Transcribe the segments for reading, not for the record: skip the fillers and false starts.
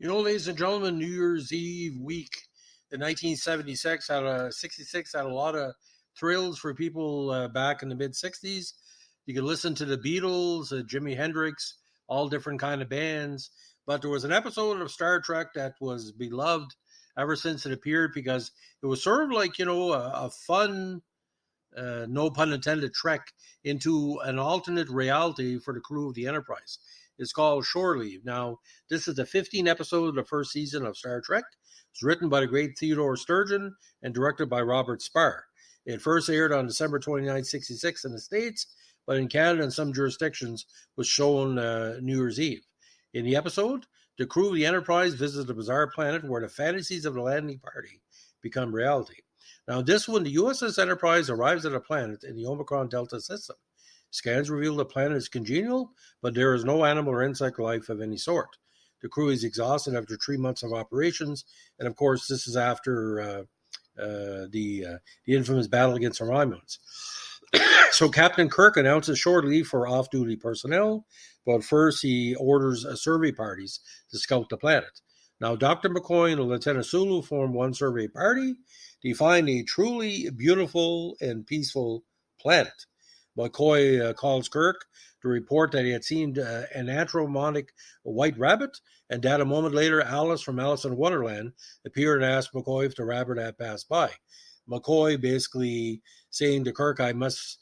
Ladies and gentlemen, New Year's Eve week in 1976 had a lot of thrills for people back in the mid 60s. You could listen to the Beatles, Jimi Hendrix, all different kind of bands. But there was an episode of Star Trek that was beloved ever since it appeared because it was sort of like, a fun, no pun intended, trek into an alternate reality for the crew of the Enterprise. It's called Shore Leave. Now, this is the 15th episode of the first season of Star Trek. It's written by the great Theodore Sturgeon and directed by Robert Spar. It first aired on December 29, 66 in the States, but in Canada and some jurisdictions was shown New Year's Eve. In the episode, the crew of the Enterprise visits a bizarre planet where the fantasies of the landing party become reality. Now, this one, the USS Enterprise arrives at a planet in the Omicron Delta system. Scans reveal the planet is congenial, but there is no animal or insect life of any sort. The crew is exhausted after 3 months of operations, and of course, this is after the infamous battle against the Romulans. So Captain Kirk announces shore leave for off-duty personnel, but first he orders survey parties to scout the planet. Now, Dr. McCoy and Lieutenant Sulu form one survey party to find a truly beautiful and peaceful planet. McCoy calls Kirk to report that he had seen an anthropomorphic white rabbit, and that a moment later, Alice from Alice in Wonderland appeared and asked McCoy if the rabbit had passed by. McCoy basically saying to Kirk, I must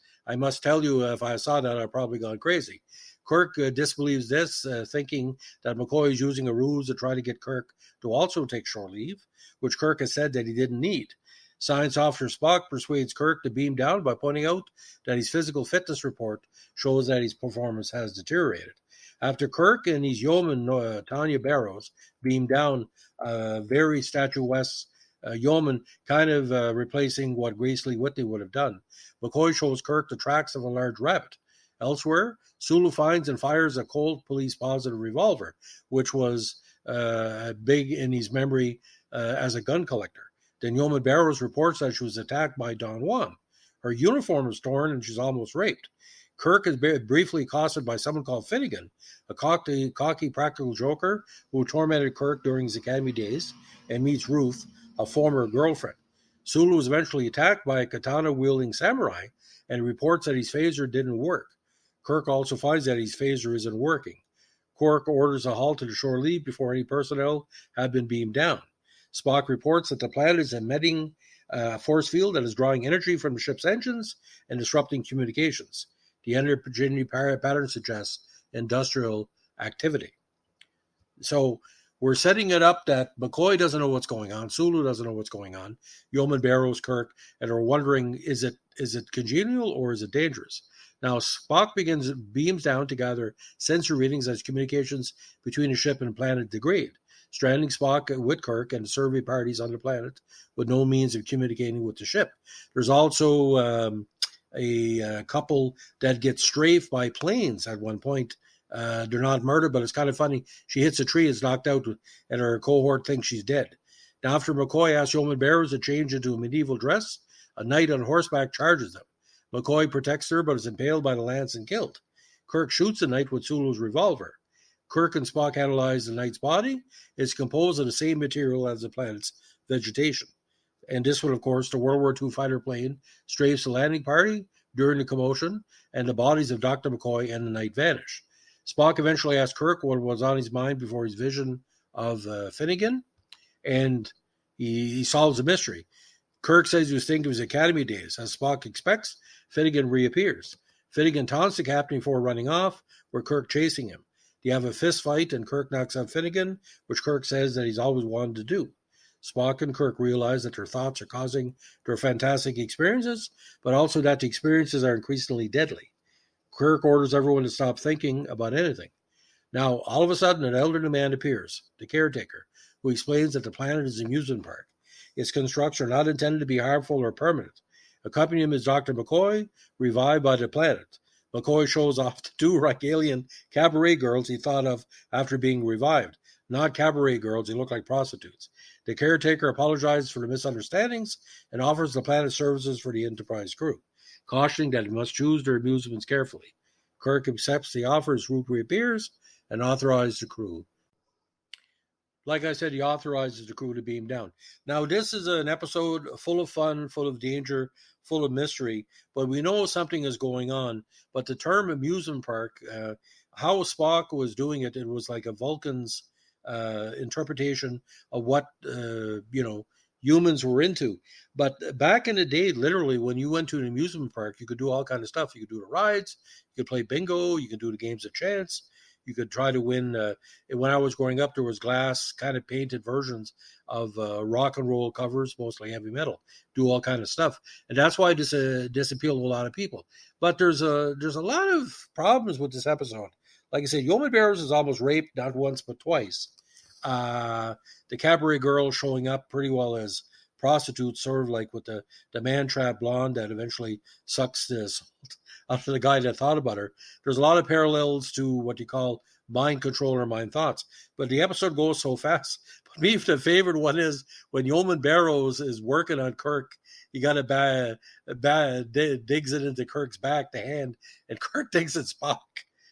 tell you, if I saw that, I'd probably gone crazy. Kirk disbelieves this, thinking that McCoy is using a ruse to try to get Kirk to also take shore leave, which Kirk has said that he didn't need. Science officer Spock persuades Kirk to beam down by pointing out that his physical fitness report shows that his performance has deteriorated. After Kirk and his yeoman, Tanya Barrows, beam down, very statuesque yeoman, kind of replacing what Grace Lee Whitney would have done. McCoy shows Kirk the tracks of a large rabbit. Elsewhere, Sulu finds and fires a cold police-positive revolver, which was big in his memory as a gun collector. Then Yeoman Barrows reports that she was attacked by Don Juan. Her uniform is torn and she's almost raped. Kirk is briefly accosted by someone called Finnegan, a cocky practical joker who tormented Kirk during his academy days, and meets Ruth, a former girlfriend. Sulu is eventually attacked by a katana-wielding samurai and reports that his phaser didn't work. Kirk also finds that his phaser isn't working. Kirk orders a halt to the shore leave before any personnel have been beamed down. Spock reports that the planet is emitting a force field that is drawing energy from the ship's engines and disrupting communications. The energy pattern suggests industrial activity. So we're setting it up that McCoy doesn't know what's going on, Sulu doesn't know what's going on, Yeoman Barrows, Kirk, and are wondering, is it congenial or is it dangerous? Now, Spock beams down to gather sensor readings as communications between the ship and planet degrade, stranding Spock with Kirk and survey parties on the planet with no means of communicating with the ship. There's also a couple that get strafed by planes at one point. They're not murdered, but it's kind of funny. She hits a tree, is knocked out, and her cohort thinks she's dead. Now, after McCoy asks Yeoman Barrows to change into a medieval dress, a knight on horseback charges them. McCoy protects her, but is impaled by the lance and killed. Kirk shoots the knight with Sulu's revolver. Kirk and Spock analyze the knight's body. It's composed of the same material as the planet's vegetation. And this one, of course, the World War II fighter plane strafes the landing party during the commotion, and the bodies of Dr. McCoy and the knight vanish. Spock eventually asks Kirk what was on his mind before his vision of Finnegan, and he solves the mystery. Kirk says he was thinking of his academy days. As Spock expects, Finnegan reappears. Finnegan taunts the captain before running off, with Kirk chasing him. They have a fist fight, and Kirk knocks out Finnegan, which Kirk says that he's always wanted to do. Spock and Kirk realize that their thoughts are causing their fantastic experiences, but also that the experiences are increasingly deadly. Kirk orders everyone to stop thinking about anything. Now, all of a sudden, an elderly man appears, the caretaker, who explains that the planet is an amusement park. Its constructs are not intended to be harmful or permanent. Accompanying him is Dr. McCoy, revived by the planet. McCoy shows off the two Rocalian cabaret girls he thought of after being revived. Not cabaret girls, they look like prostitutes. The caretaker apologizes for the misunderstandings and offers the planet services for the Enterprise crew, cautioning that they must choose their amusements carefully. Kirk accepts the offer as Root reappears and authorizes the crew Like I said, he authorizes the crew to beam down. Now, this is an episode full of fun, full of danger, full of mystery, but we know something is going on. But the term amusement park, how Spock was doing it, it was like a Vulcan's interpretation of what, humans were into. But back in the day, literally, when you went to an amusement park, you could do all kind of stuff. You could do the rides, you could play bingo, you could do the games of chance. You could try to win. When I was growing up, there was glass kind of painted versions of rock and roll covers, mostly heavy metal. Do all kind of stuff, and that's why this appealed to a lot of people. But there's a lot of problems with this episode. Like I said, Yeoman Barrows is almost raped not once but twice. The cabaret girl showing up pretty well as prostitutes, sort of like with the man trap blonde that eventually sucks this after the guy that thought about her. There's a lot of parallels to what you call mind control or mind thoughts. But the episode goes so fast. But me, the favorite one is when Yeoman Barrows is working on Kirk. He got digs it into Kirk's back, the hand, and Kirk thinks it's Spock.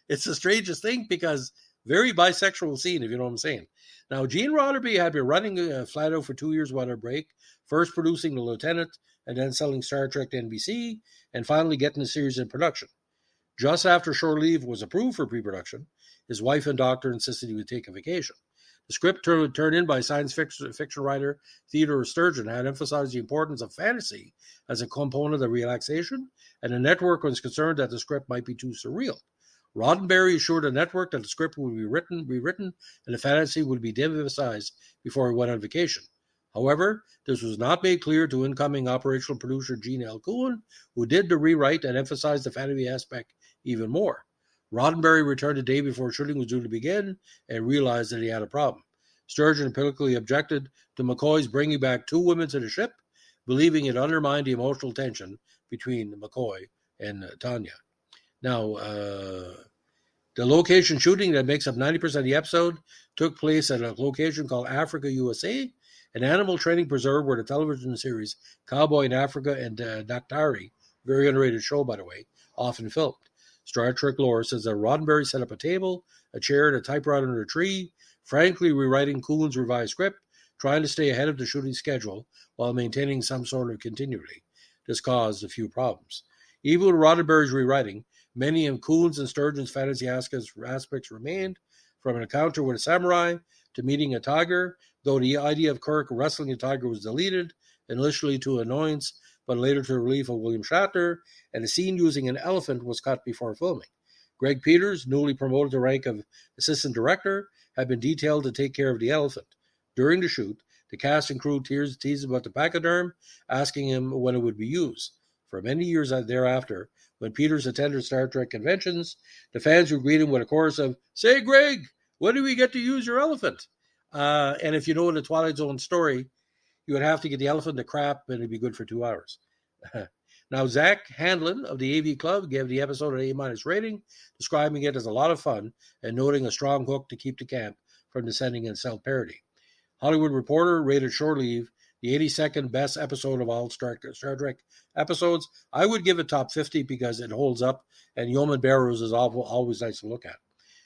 It's the strangest thing because very bisexual scene, if you know what I'm saying. Now, Gene Roddenberry had been running flat out for 2 years without a break, first producing The Lieutenant and then selling Star Trek to NBC, and finally getting the series in production. Just after shore leave was approved for pre-production, his wife and doctor insisted he would take a vacation. The script turned in by science fiction writer Theodore Sturgeon had emphasized the importance of fantasy as a component of relaxation, and the network was concerned that the script might be too surreal. Roddenberry assured the network that the script would be rewritten and the fantasy would be de-emphasized before he went on vacation. However, this was not made clear to incoming operational producer Gene L. Cohen, who did the rewrite and emphasized the fantasy aspect even more. Roddenberry returned the day before shooting was due to begin and realized that he had a problem. Sturgeon publicly objected to McCoy's bringing back 2 women to the ship, believing it undermined the emotional tension between McCoy and Tanya. Now, the location shooting that makes up 90% of the episode took place at a location called Africa, USA, an animal training preserve where the television series Cowboy in Africa and Daktari, very underrated show, by the way, often filmed. Star Trek lore says that Roddenberry set up a table, a chair, and a typewriter under a tree, frankly rewriting Coon's revised script, trying to stay ahead of the shooting schedule while maintaining some sort of continuity. This caused a few problems. Even with Roddenberry's rewriting, many of Coon's and Sturgeon's fantasy aspects remained, from an encounter with a samurai to meeting a tiger, though the idea of Kirk wrestling a tiger was deleted, initially to annoyance, but later to the relief of William Shatner, and a scene using an elephant was cut before filming. Greg Peters, newly promoted to rank of assistant director, had been detailed to take care of the elephant. During the shoot, the cast and crew teased about the pachyderm, asking him when it would be used. For many years thereafter, when Peters attended Star Trek conventions, the fans would greet him with a chorus of, "Say, Greg, when do we get to use your elephant?" And if you know the Twilight Zone story, you would have to get the elephant to crap and it'd be good for 2 hours. Now, Zach Handlin of the AV Club gave the episode an A- rating, describing it as a lot of fun and noting a strong hook to keep the camp from descending in self-parody. Hollywood Reporter rated Shore Leave the 82nd best episode of all Star Trek episodes. I would give it top 50 because it holds up, and Yeoman Barrows is always nice to look at.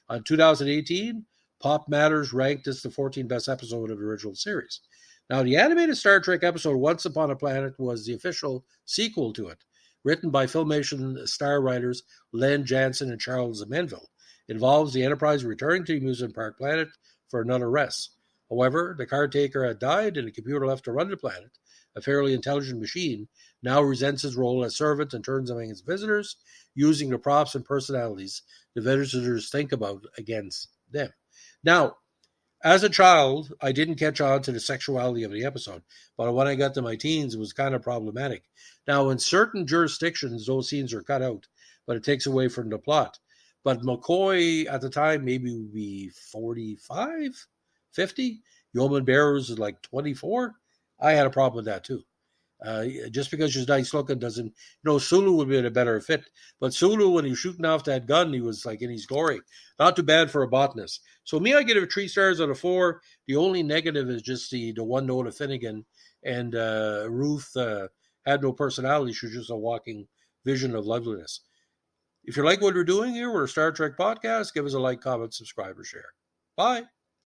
On 2018, Pop Matters ranked this the 14th best episode of the original series. Now, the animated Star Trek episode Once Upon a Planet was the official sequel to it, written by Filmation star writers Len Jansen and Charles Menville. It involves the Enterprise returning to the amusement park planet for another rest. However, the caretaker had died and the computer left to run the planet, a fairly intelligent machine, now resents his role as servant and turns among its visitors, using the props and personalities the visitors think about against them. Now, as a child, I didn't catch on to the sexuality of the episode, but when I got to my teens, it was kind of problematic. Now, in certain jurisdictions, those scenes are cut out, but it takes away from the plot. But McCoy, at the time, maybe would be 45, 50. Yeoman Barrows is like 24. I had a problem with that, too. Just because she's nice looking doesn't, Sulu would be a better fit. But Sulu, when he was shooting off that gun, he was like in his glory. Not too bad for a botanist. So me, I give it 3 stars out of 4. The only negative is just the one note of Finnegan. And Ruth had no personality. She was just a walking vision of loveliness. If you like what we're doing here, we're a Star Trek podcast. Give us a like, comment, subscribe, or share. Bye.